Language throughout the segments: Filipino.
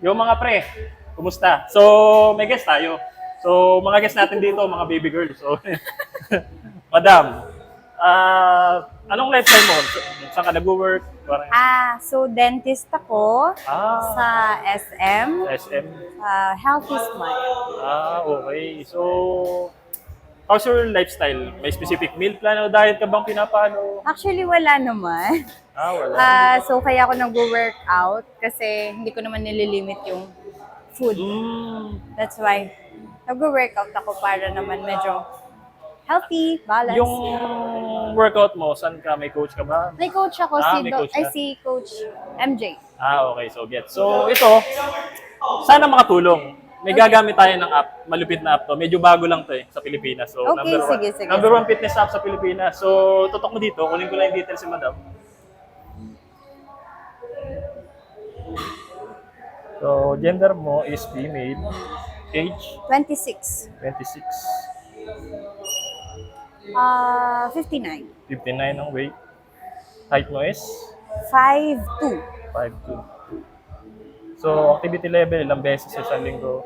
Yung mga pre, kumusta? So, may guest tayo. So, mga guest natin dito, mga baby girls. So, Madam, anong lifestyle mo? Saan ka nag-work? Parang, So dentist ako ah, sa SM, SM. Healthy Smile. Okay. So, how's your lifestyle? May specific meal plan o diet ka bang pinapano? Actually, wala naman. Wala. So kaya ako nag-workout kasi hindi ko naman nililimit yung food. Mm, That's why nag-workout ako para naman medyo healthy, yung balanced. workout mo, saan ka? May coach ka ba? May coach ako, May coach ka. si Coach MJ. Okay. So, get. So, ito, sana makatulong. May gagamit tayo ng app. Malupit na app to. Medyo bago lang to sa Pilipinas. So, Okay, number one. sige. Number one fitness app sa Pilipinas. So, tutok mo dito. Kunin ko lang yung details si madam. So, gender mo is female. Age, 26. 26. 59. 59 ang weight. Height mo is 5'2". 5'2". So, activity level, ilang beses sa isang linggo?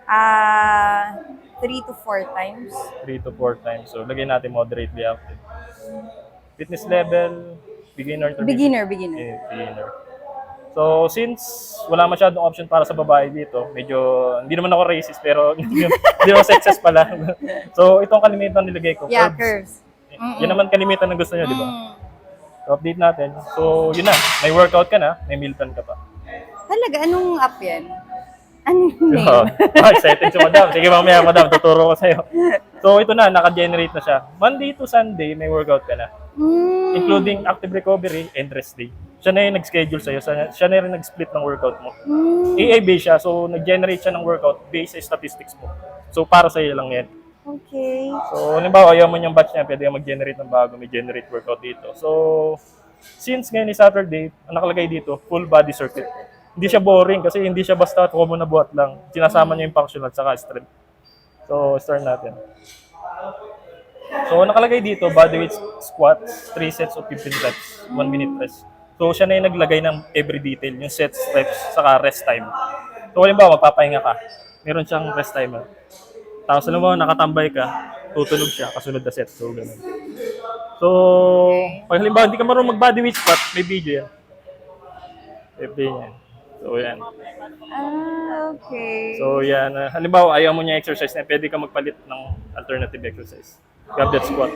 3 to 4 times. 3 to 4 times. So, lagay natin moderately active. Fitness level, beginner, intermediate? Beginner. Beginner. So, since wala masyadong option para sa babae dito, medyo, hindi naman ako racist, pero hindi ako sexist pala. So, itong kalimitan nilagay ko. Yeah, Curves. curves. Yan naman kalimitan na gusto nyo, di ba? Mm. So, update natin. So, yun na. May workout ka na, may meal plan ka pa. Talaga, anong app yan? Anong Oh, name? excited si madam. Sige mamaya, madam, tuturo ko sa'yo. So, ito na, naka-generate na siya. Monday to Sunday, may workout ka na. Including active recovery and rest day. Siya na yung nag-schedule sa'yo. Siya na yung nag-split ng workout mo. AA-based siya, so nag-generate siya ng workout based sa statistics mo. So, para sa'yo lang yan. Okay. So, halimbawa, ayaw mo yung batch niya, pwede mag-generate ng bago, may generate workout dito. So, since ngayon is Saturday, ang nakalagay dito, full body circuit. Hindi siya boring kasi hindi siya basta common na buhat lang. Sinasama niya yung functional at saka strength. So, start natin. So, nakalagay dito, bodyweight squats, 3 sets of 15 reps, 1 minute rest. So, siya na yung naglagay ng every detail, yung sets, reps, saka rest time. So, halimbawa, magpapahinga ka. Meron siyang rest timer. Tapos, alam mo, nakatambay ka, tutunog siya, kasunod na set. So, ganun. So, pag halimbawa, hindi ka marunong mag-bodyweight squat, may video yan. FB niya. So, yan. Okay. So, yan. Halimbawa, ayaw mo niya exercise na, pwede ka magpalit ng alternative exercise. Goblet squat.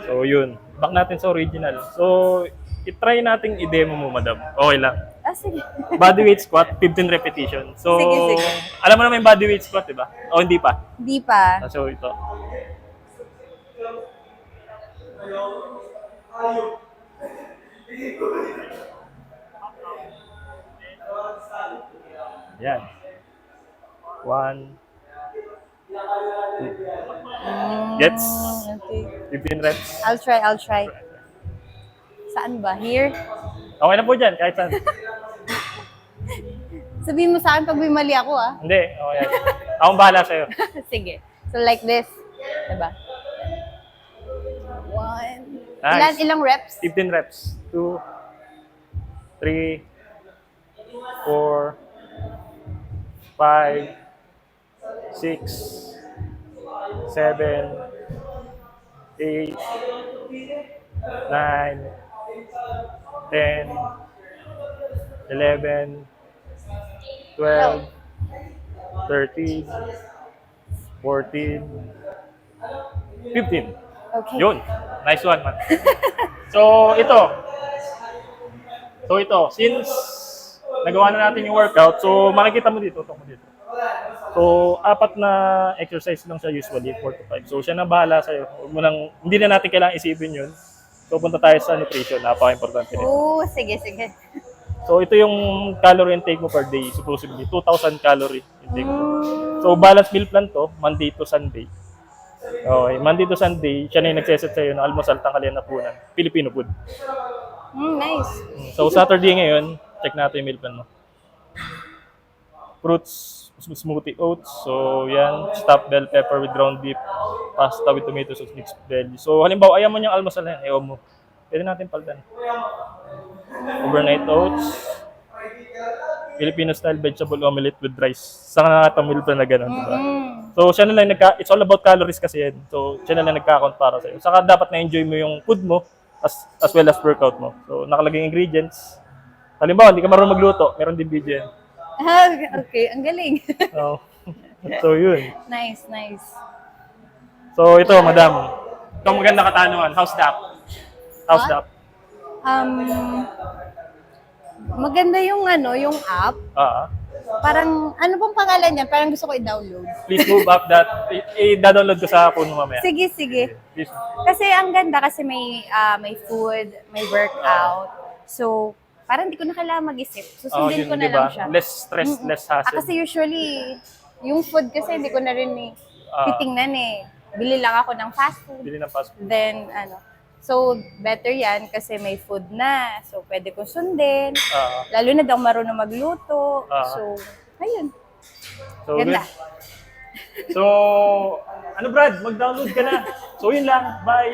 So, yun. Back natin sa original. So, itry nating i-demo mo, madam. Okay lang. Sige. Bodyweight squat, 15 repetition. So, Sige. alam mo naman yung bodyweight squat, di ba? O, hindi pa. Di pa. So, ito. Yan. 1, 2. Gets? Okay. 15 reps. I'll try. Saan ba? Here? Okay na po dyan, kahit saan. Sabihin mo sa akin pag may mali ako, ah. Hindi, okay yan. Akong bahala sa'yo. Sige. So like this. Diba? 1. Nice. Ilang reps? 15 reps. 2, 3, 4, 5, 6, 7, 8, 9, 10, 11, 12, 13, 14, 15. Okay. Yun. Nice one, man. So, ito. Since nagawa na natin yung workout, so makikita mo dito, tutok mo dito. So, 4 na exercise lang siya usually, 4 to 5. So, siya na bahala sa'yo. Hindi na natin kailangan isipin yun. So, punta tayo sa nutrition. Napaka-importante nito. Sige. So, ito yung calorie intake mo per day. Supposedly, 2,000 calorie intake mo. So, balance meal plan to, Monday to Sunday. Okay, Monday to Sunday, siya na yung nagseset sa'yo ng almusal, tanghalian, hapunan. Filipino food. Nice. So, Saturday ngayon, check natin yung meal plan mo. Fruits, smoothie oats. So, yan. Stuffed bell pepper with ground beef. Pasta with tomato sauce, mixed veggie. So, halimbawa, ayaw mo niyang almusal na yan. Ayaw mo. Pwede natin paldan. Overnight oats. Filipino style vegetable omelette with rice. Sa nakatamill pa na gano'n, diba? Mm. So, siya na lang it's all about calories kasi yan. So, siya na lang nagka-count para sa'yo. Saka dapat na-enjoy mo yung food mo as well as workout mo. So, nakalagay yung ingredients. Halimbawa, hindi ka marunong magluto, meron din video yan. Ah, okay, ang galing. So, so yun. Nice, nice. So, ito, madam. Ito ang maganda katanungan. How's that? How's that? Maganda yung yung app. Parang, ano bang pangalan niya? Parang gusto ko i-download. Please move up that. I-download ko sa phone mo mamaya. Sige, sige. Please. Kasi ang ganda kasi may food, may workout. So, parang hindi ko na kailangan mag-isip. Susundin yun, ko na diba? lang siya. Less stress, less hassle. Kasi usually, yung food kasi hindi ko na rin titingnan eh. Bili lang ako ng fast food. Bili ng fast food. Then, so, better yan kasi may food na. So, pwede ko sundin. Lalo na daw marunong magluto. So, ayun. So, Ganda. good. So, ano Brad, mag-download ka na. So, yun lang. Bye.